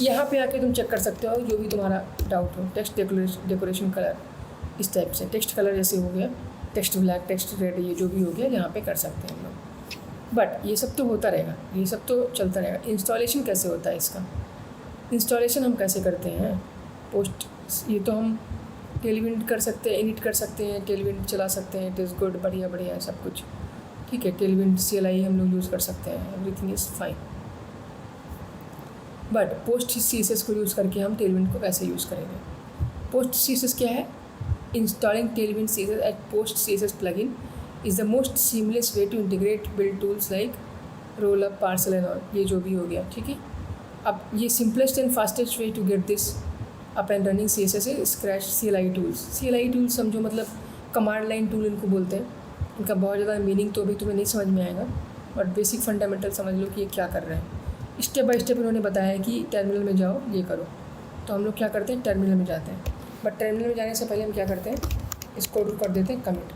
यहाँ पे आके तुम चेक कर सकते हो जो भी तुम्हारा डाउट हो। टेक्स्ट डेकोरेशन कलर इस टाइप से, टेक्स्ट कलर जैसे हो गया, टेक्स्ट ब्लैक, टेक्स्ट रेड, ये जो भी हो गया यहाँ पे कर सकते हैं हम लोग। बट ये सब तो होता रहेगा, ये सब तो चलता रहेगा। इंस्टॉलेशन कैसे होता है इसका, इंस्टॉलेशन हम कैसे करते हैं, पोस्ट, ये तो हम टेलविंड कर सकते हैं, इनिट कर सकते हैं, टेलविंड चला सकते हैं, इट इज़ गुड, बढ़िया बढ़िया है सब कुछ, ठीक है। टेलविंड CLI हम लोग यूज़ कर सकते हैं, everything is fine. But post CSS को यूज़ करके हम टेलविंड को कैसे यूज़ करेंगे। पोस्ट CSS क्या है, installing Tailwind CSS at post CSS plugin is the most seamless way to integrate build tools like Rollup, Parcel and all, ये जो भी हो गया, ठीक है। अब ये simplest and fastest way to get this up and running CSS है scratch CLI tools. CLI tools समझो मतलब कमांड लाइन टूल इनको बोलते हैं। इनका बहुत ज़्यादा मीनिंग तो अभी तुम्हें नहीं समझ में आएगा, बट बेसिक फंडामेंटल समझ लो कि ये क्या कर रहे हैं। स्टेप बाय स्टेप इन्होंने बताया है कि टर्मिनल में जाओ ये करो, तो हम लोग क्या करते हैं, टर्मिनल में जाते हैं। बट टर्मिनल में जाने से पहले हम क्या करते हैं, इस कोड को कर देते हैं कमिट।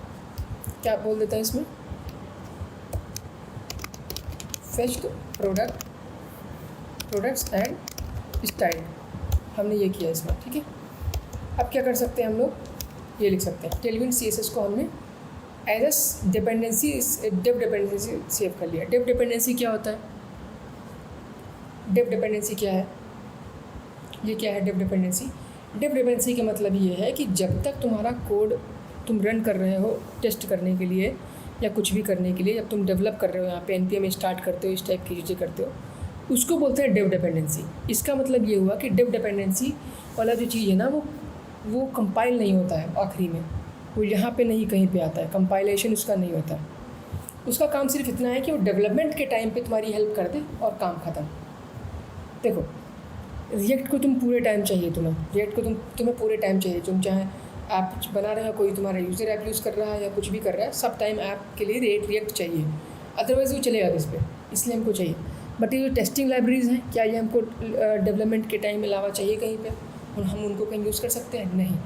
क्या बोल देते हैं इसमें, फेच्ड प्रोडक्ट्स एंड स्टाइल, हमने ये किया इसमें, ठीक है। अब क्या कर सकते हैं हम लोग, ये लिख सकते हैं टेलविंड CSS को हमने as as dependency, dev dependency save कर लिया। डेव डिपेंडेंसी क्या होता है, डेव डिपेंडेंसी क्या है, ये क्या है डेव डिपेंडेंसी। डेव डिपेंडेंसी का मतलब ये है कि जब तक तुम्हारा कोड तुम रन कर रहे हो टेस्ट करने के लिए या कुछ भी करने के लिए, जब तुम डेवलप कर रहे हो, यहाँ पे NPM स्टार्ट करते हो, इस टाइप की चीज़ें करते हो, उसको बोलते हैं डेव डिपेंडेंसी। इसका मतलब ये हुआ कि डेव डिपेंडेंसी वाला जो चीज़ है ना, वो कंपाइल नहीं होता है आखिरी में, वो यहाँ पे नहीं कहीं पे आता है, कंपाइलेशन उसका नहीं होता। उसका काम सिर्फ इतना है कि वो डेवलपमेंट के टाइम पे तुम्हारी हेल्प कर दे और काम ख़त्म। देखो रिएक्ट को तुम पूरे टाइम चाहिए, रिएक्ट को तुम्हें पूरे टाइम चाहिए। तुम चाहे ऐप बना रहे हो, कोई तुम्हारा यूज़र ऐप यूज़ कर रहा है या कुछ भी कर रहा है, सब टाइम ऐप के लिए रिएक्ट चाहिए, अदरवाइज़ वो चलेगा किस पे, इसलिए हमको चाहिए। बट ये जो टेस्टिंग लाइब्रेरीज़ हैं, क्या ये हमको डेवलपमेंट के टाइम अलावा चाहिए कहीं पे, और हम उनको कहीं यूज़ कर सकते हैं, नहीं।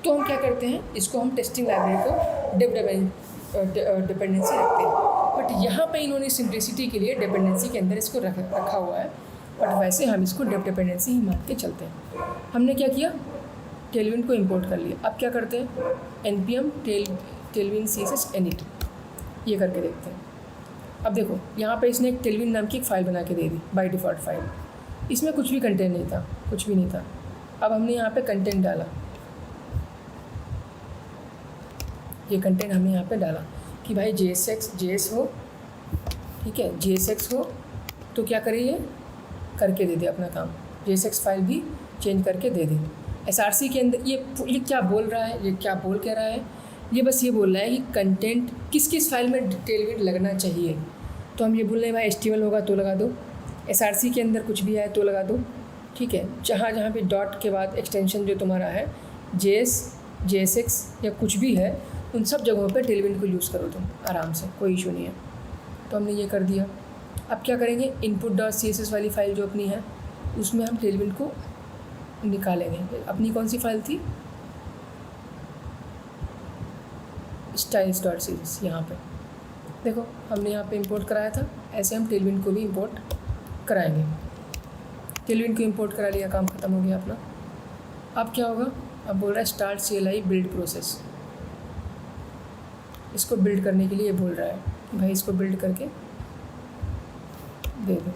तो हम क्या करते हैं, इसको हम टेस्टिंग लाइब्रेरी को डिपेंडेंसी रखते हैं। बट यहाँ पे इन्होंने सिंप्लिसिटी के लिए डिपेंडेंसी के अंदर इसको रखा हुआ है, बट वैसे हम इसको डेव डिपेंडेंसी ही मान के चलते हैं। हमने क्या किया, टेलविंड को इंपोर्ट कर लिया। अब क्या करते हैं, npm टेलविंड CSS init, ये करके देखते हैं। अब देखो यहाँ पे इसने एक टेलविन नाम की एक फ़ाइल बना के दे दी बाय डिफ़ॉल्ट फाइल, इसमें कुछ भी कंटेंट नहीं था, कुछ भी नहीं था। अब हमने यहाँ पे कंटेंट डाला, ये कंटेंट हमने यहाँ पे डाला कि भाई JS हो, ठीक है, JSX हो तो क्या करे, ये करके दे दे अपना काम, JSX फाइल भी चेंज करके दे दे। SRC के अंदर ये क्या बोल रहा है, ये क्या बोल कह रहा है, ये बस ये बोल रहा है कि कंटेंट किस किस फाइल में टेलविन लगना चाहिए। तो हम ये बोल रहे हैं भाई HTML होगा तो लगा दो, SRC के अंदर कुछ भी है तो लगा दो, ठीक है। जहाँ जहाँ भी डॉट के बाद एक्सटेंशन जो तुम्हारा है JSX या कुछ भी है, उन सब जगहों पे टेलविन को यूज़ करो तुम आराम से, कोई इशू नहीं है। तो हमने ये कर दिया। अब क्या करेंगे, input.css वाली फ़ाइल जो अपनी है उसमें हम टेलविन को निकालेंगे। अपनी कौन सी फाइल थी, styles.css। यहाँ पे देखो हमने यहाँ पे इंपोर्ट कराया था, ऐसे हम टेलविन को भी इंपोर्ट कराएंगे। टेलविन को इंपोर्ट करा लिया, काम ख़त्म हो गया अपना। अब क्या होगा, अब बोल रहा है स्टार्ट CLI बिल्ड प्रोसेस। इसको बिल्ड करने के लिए बोल रहा है कि भाई इसको बिल्ड करके दे दो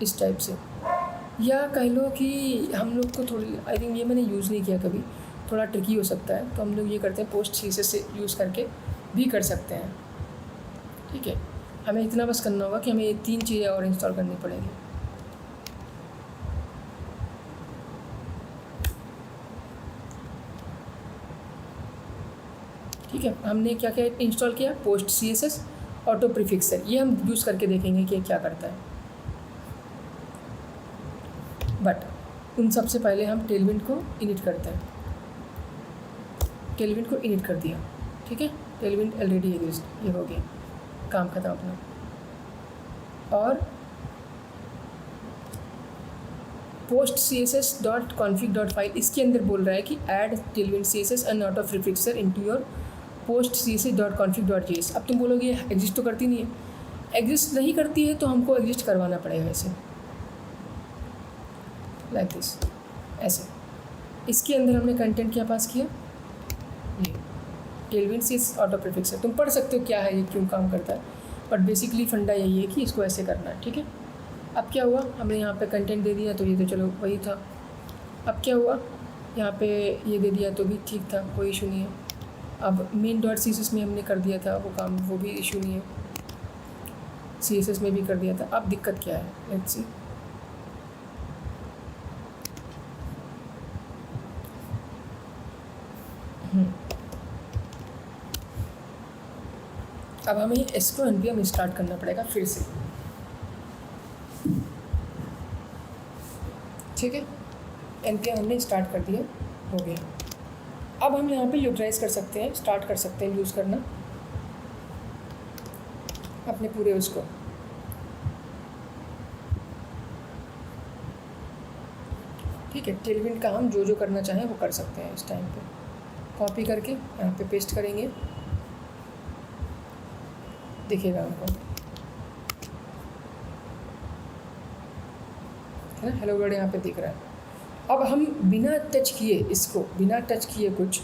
इस टाइप से, या कह लो कि हम लोग को थोड़ी, आई थिंक ये मैंने यूज़ नहीं किया कभी, थोड़ा ट्रिकी हो सकता है, तो हम लोग ये करते हैं पोस्ट CSS से यूज़ करके भी कर सकते हैं, ठीक है। हमें इतना बस करना होगा कि हमें ये 3 चीज़ें और इंस्टॉल करनी पड़ेगी। ठीक है, हमने क्या क्या इंस्टॉल किया, पोस्ट CSS, ऑटो प्रीफिक्सर, ये हम यूज़ करके देखेंगे कि क्या करता है। बट उन सबसे पहले हम टेलविन को इनिट करते हैं। टेलविन को इनिट कर दिया, ठीक है, टेलविन ऑलरेडी एग्जिस्ट, ये हो गया, काम खत्म अपना। और पोस्ट CSS.config.file, इसके अंदर बोल रहा है कि add Tailwind CSS and autoprefixer into your post CSS.config.js। अब तुम बोलोगे एग्जिस्ट तो करती नहीं है, एग्जिस्ट नहीं करती है तो हमको एग्जिस्ट करवाना पड़ेगा ऐसे, लाइक दिस, ऐसे। इसके अंदर हमने कंटेंट क्या पास किया, ये टेलविन CSS ऑटो प्रीफिक्सर। तुम पढ़ सकते हो क्या है ये, क्यों काम करता है, बट बेसिकली फंडा यही है कि इसको ऐसे करना है, ठीक है। अब क्या हुआ, हमने यहाँ पे कंटेंट दे दिया तो ये तो चलो वही था। अब क्या हुआ, यहाँ पे ये दे दिया तो भी ठीक था, कोई इशू नहीं है। अब main.css में हमने कर दिया था वो काम, वो भी इशू नहीं है, CSS में भी कर दिया था। अब दिक्कत क्या है, लेट्स सी। अब हमें इसको npm स्टार्ट करना पड़ेगा फिर से, ठीक है। npm हमने स्टार्ट कर दिया, हो गया। अब हम यहाँ पे यूटिलाइज़ कर सकते हैं, स्टार्ट कर सकते हैं यूज़ करना अपने पूरे उसको। ठीक है, टेलविन का हम जो जो करना चाहें वो कर सकते हैं इस टाइम पे। कॉपी करके यहाँ पे पेस्ट करेंगे, दिखेगा हमको, है ना, हेलो वर्ल्ड यहाँ पे दिख रहा है। अब हम बिना टच किए, इसको बिना टच किए कुछ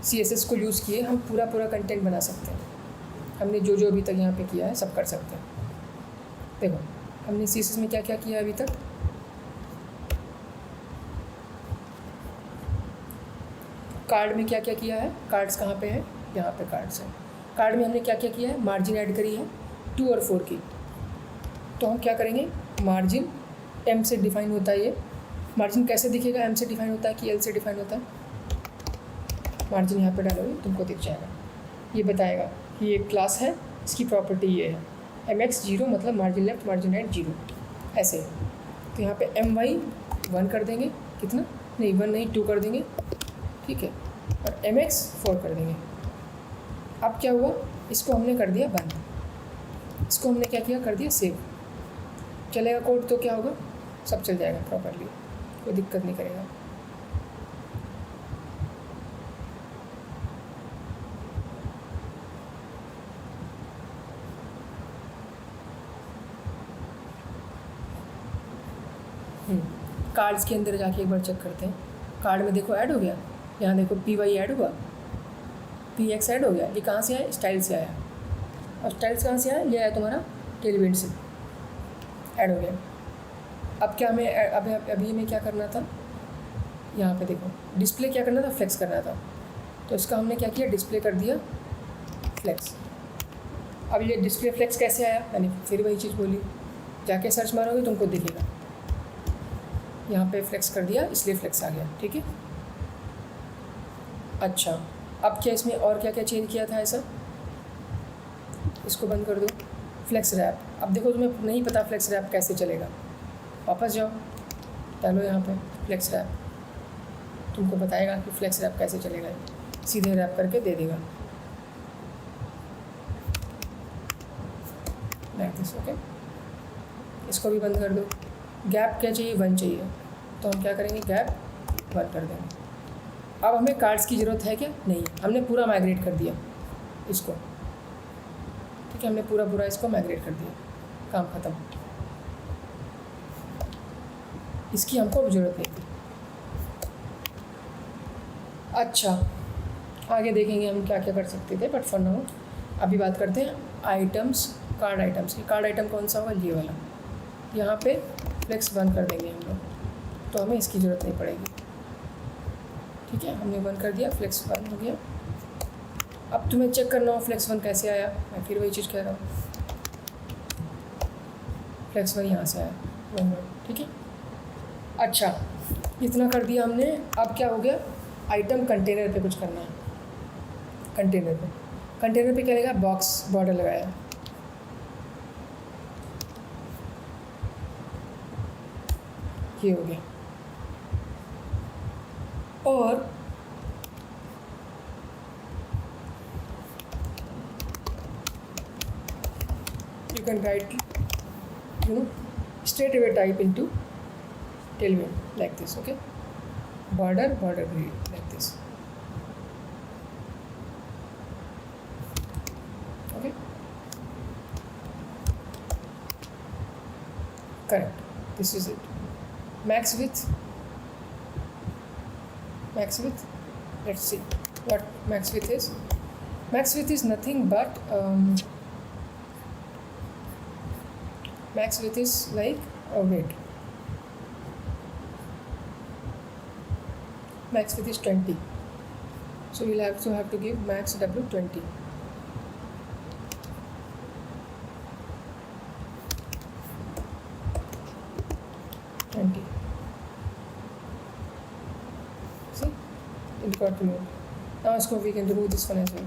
CSS को यूज़ किए हम पूरा कंटेंट बना सकते हैं। हमने जो जो अभी तक यहाँ पे किया है सब कर सकते हैं। देखो हमने CSS में क्या क्या किया अभी तक, कार्ड में क्या क्या किया है, कार्ड्स कहाँ पे है, यहाँ पे कार्ड्स है। कार्ड में हमने क्या क्या किया है, मार्जिन ऐड करी है 2 और 4 की। तो हम क्या करेंगे, मार्जिन M से डिफाइन होता है, ये मार्जिन कैसे दिखेगा, M से डिफाइन होता है कि L से डिफाइन होता है। मार्जिन यहाँ पे डालोगे तुमको दिख जाएगा, ये बताएगा कि ये क्लास है, इसकी प्रॉपर्टी ये है, MX 0 मतलब मार्जिन लेफ्ट मार्जिन राइट 0, ऐसे। तो यहाँ पे MY 1 कर देंगे, कितना नहीं 1 नहीं 2 कर देंगे, ठीक है, और MX 4 कर देंगे। अब क्या हुआ, इसको हमने कर दिया बंद, इसको हमने क्या किया, कर दिया सेव। चलेगा कोड तो क्या होगा, सब चल जाएगा प्रॉपरली, कोई दिक्कत नहीं करेगा। कार्ड्स के अंदर जाके एक बार चेक करते हैं। कार्ड में देखो ऐड हो गया, यहाँ देखो PY ऐड हुआ, PX ऐड हो गया। ये कहाँ से आया, स्टाइल से आया, और स्टाइल्स कहाँ से आया, ये आया तुम्हारा टेलविंड से ऐड हो गया। अब क्या हमें अभी हमें क्या करना था, यहाँ पे देखो डिस्प्ले क्या करना था, फ्लेक्स करना था। तो इसका हमने क्या किया, डिस्प्ले कर दिया फ्लेक्स। अब ये डिस्प्ले फ्लेक्स कैसे आया, मैंने फिर वही चीज़ बोली, जाके सर्च मारोगे तुमको दिखेगा। यहाँ पे फ्लेक्स कर दिया इसलिए फ्लेक्स आ गया, ठीक है। अच्छा अब क्या इसमें और क्या क्या चेंज किया था ऐसा, इसको बंद कर दो। फ्लेक्स रैप, अब देखो तुम्हें नहीं पता फ्लेक्स रैप कैसे चलेगा, वापस जाओ, डालो यहाँ पे फ्लेक्स रैप, तुमको बताएगा कि फ्लेक्स रैप कैसे चलेगा, सीधे रैप करके दे देगा लाइक दिस, ओके। इसको भी बंद कर दो। गैप क्या चाहिए, 1 चाहिए, तो हम क्या करेंगे, गैप 1 कर देंगे। अब हमें कार्ड्स की ज़रूरत है क्या, नहीं, हमने पूरा माइग्रेट कर दिया इसको, ठीक है, हमने पूरा इसको माइग्रेट कर दिया, काम ख़त्म, इसकी हमको ज़रूरत नहीं थी। अच्छा आगे देखेंगे हम क्या क्या कर सकते थे, बट फॉर नाउ अभी बात करते हैं आइटम्स, कार्ड आइटम्स की। कार्ड आइटम कौन सा होगा, ये वाला, यहाँ पे फ्लेक्स 1 कर देंगे हम लोग, तो हमें इसकी ज़रूरत नहीं पड़ेगी, ठीक है। हमने 1 कर दिया, फ्लेक्स 1 हो गया। अब तुम्हें चेक करना हो फ्लेक्स 1 कैसे आया, मैं फिर वही चीज़ कह रहा हूँ, फ्लेक्स 1 यहाँ से आया 1, ठीक है। अच्छा इतना कर दिया हमने, अब क्या हो गया, आइटम कंटेनर पे कुछ करना है, कंटेनर पे क्या लगेगा, बॉक्स बॉर्डर लगाया, ये हो गया। और you can write, straight away type into tailwind like this, okay, border grid like this, okay, correct, this is it. Max width, let's see what max width is. Max width is nothing but max width is like wait, max width is 20, so we'll have to give max w 20. See, it got removed. Now इसको we can remove this one as well.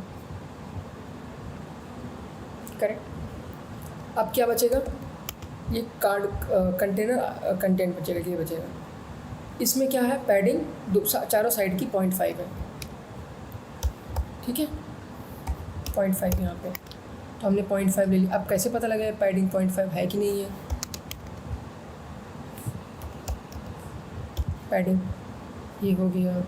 Correct. अब क्या बचेगा, ये card container content बचेगा, ये बचेगा। इसमें क्या है, पैडिंग चारों साइड की 0.5 है, ठीक है, 0.5 यहाँ पे, तो हमने 0.5 ले लिया। अब कैसे पता लगा पैडिंग 0.5 है कि नहीं है, पैडिंग ये हो गया,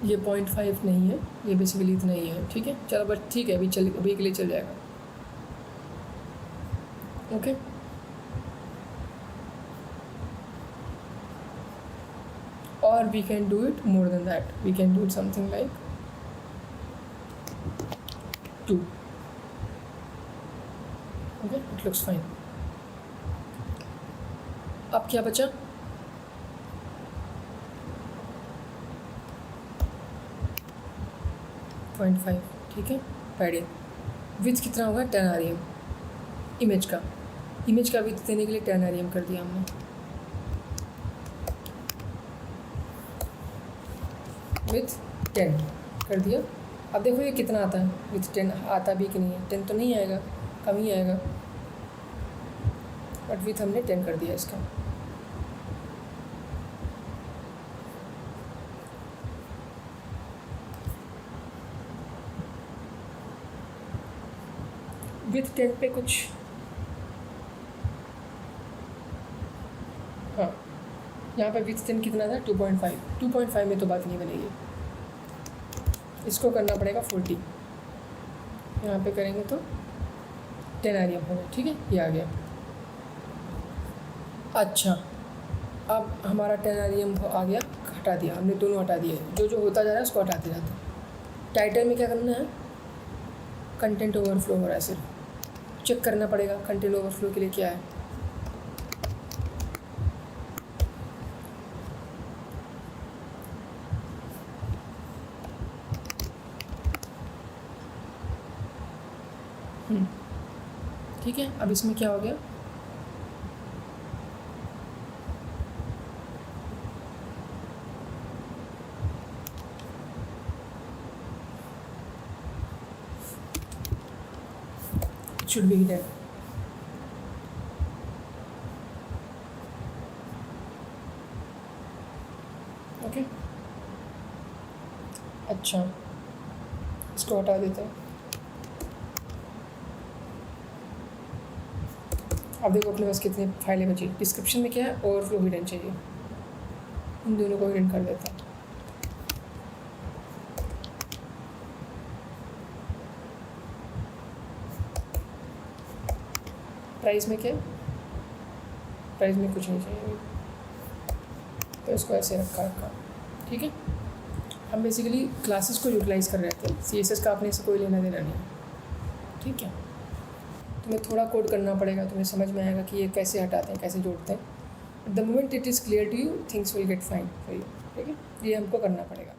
ये 0.5 नहीं है, ये बेसिकली इतना ही है, ठीक है। चलो बस ठीक है, अभी के लिए चल जाएगा, ओके। और we can do it more than that, we can do something like 2, okay, it looks fine. अब क्या बचा, .5, ठीक है, पैडिंग। विथ कितना होगा, 10 rem इमेज का विथ देने के लिए 10 rem कर दिया हमने, विथ 10 कर दिया। अब देखो ये कितना आता है, विथ 10 आता भी कि नहीं है, 10 तो नहीं आएगा, कम ही आएगा, बट विथ हमने 10 कर दिया इसका। विथ 10 पे कुछ, हाँ यहाँ पे विथ 10 कितना था, 2.5 में तो बात नहीं बनेगी, इसको करना पड़ेगा 40, यहाँ पे करेंगे तो 10 rem होगा, ठीक है, ये आ गया। अच्छा अब हमारा 10 rem आ गया, हटा दिया हमने, दोनों हटा दिए, जो जो होता जा रहा है उसको हटाते जाते हैं। टाइटल में क्या करना है, कंटेंट ओवरफ्लो हो रहा है, सिर्फ चेक करना पड़ेगा कंटेंट ओवरफ्लो के लिए क्या है। ठीक है, अब इसमें क्या हो गया, should be hidden। ओके, अच्छा इसको हटा देते हैं। अब देखो अपने पास कितनी फाइलें बची। डिस्क्रिप्शन में क्या है, ओवरफ्लो हिडन चाहिए, इन दोनों को हिडन कर देते हैं। प्राइस में क्या, प्राइस में कुछ नहीं चाहिए, तो इसको ऐसे रखा। ठीक है, हम बेसिकली क्लासेस को यूटिलाइज़ कर रहे थे, CSS का अपने से कोई लेना देना नहीं है। ठीक है, तुम्हें थोड़ा कोड करना पड़ेगा, तुम्हें समझ में आएगा कि ये कैसे हटाते हैं, कैसे जोड़ते हैं। The moment it is clear to you, things will get fine for you. ठीक है, ये हमको करना पड़ेगा।